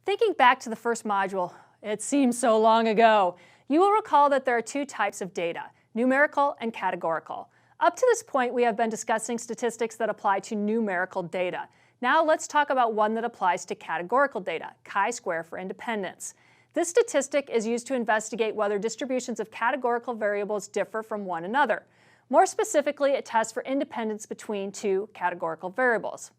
Thinking back to the first module, it seems so long ago, you will recall that there are two types of data, numerical and categorical. Up to this point, we have been discussing statistics that apply to numerical data. Now let's talk about one that applies to categorical data, chi-square for independence. This statistic is used to investigate whether distributions of categorical variables differ from one another. More specifically, it tests for independence between two categorical variables.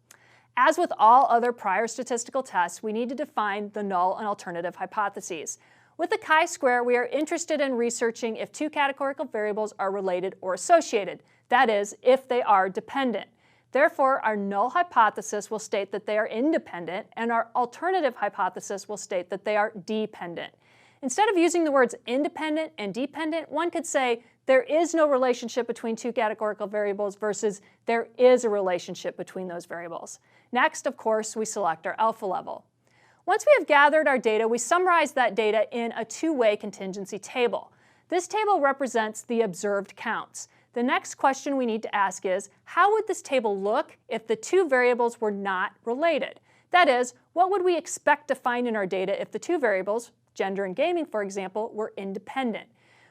As with all other prior statistical tests, we need to define the null and alternative hypotheses. With the chi-square, we are interested in researching if two categorical variables are related or associated, that is, if they are dependent. Therefore, our null hypothesis will state that they are independent, and our alternative hypothesis will state that they are dependent. Instead of using the words independent and dependent, one could say there is no relationship between two categorical variables versus there is a relationship between those variables. Next, of course, we select our alpha level. Once we have gathered our data, we summarize that data in a two-way contingency table. This table represents the observed counts. The next question we need to ask is, how would this table look if the two variables were not related? That is, what would we expect to find in our data if the two variables, gender and gaming for example, were independent?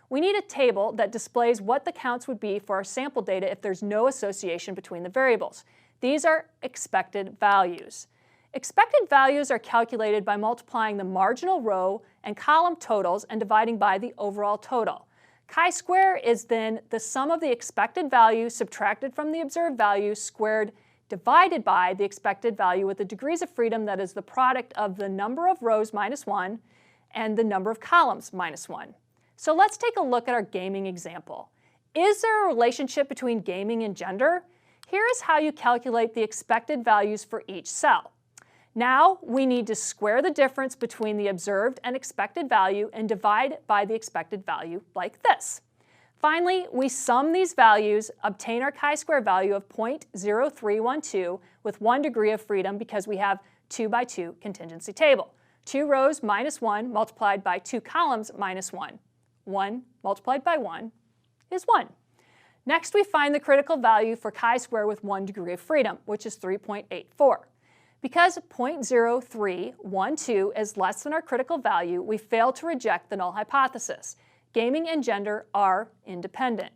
We need a table that displays what the counts would be for our sample data if there's no association between the variables. These are expected values. Expected values are calculated by multiplying the marginal row and column totals and dividing by the overall total. Chi-square is then the sum of the expected value subtracted from the observed value squared divided by the expected value with the degrees of freedom that is the product of the number of rows minus 1 and the number of columns minus 1. So let's take a look at our gaming example. Is there a relationship between gaming and gender? Here is how you calculate the expected values for each cell. Now we need to square the difference between the observed and expected value and divide by the expected value like this. Finally, we sum these values, obtain our chi-square value of 0.0312 with 1 degree of freedom because we have 2 by 2 contingency table. 2 rows minus 1 multiplied by 2 columns minus 1. 1 multiplied by 1 is 1. Next, we find the critical value for chi-square with 1 degree of freedom, which is 3.84. Because 0.0312 is less than our critical value, we fail to reject the null hypothesis. Gaming and gender are independent.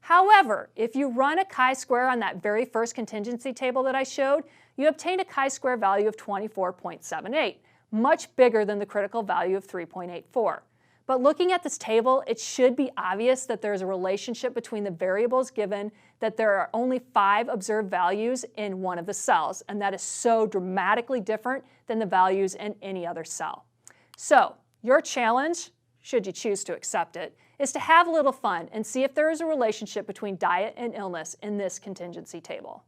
However, if you run a chi-square on that very first contingency table that I showed, you obtain a chi-square value of 24.78, much bigger than the critical value of 3.84. But looking at this table, it should be obvious that there is a relationship between the variables given that there are only 5 observed values in one of the cells, and that is so dramatically different than the values in any other cell. So, your challenge, should you choose to accept it, is to have a little fun and see if there is a relationship between diet and illness in this contingency table.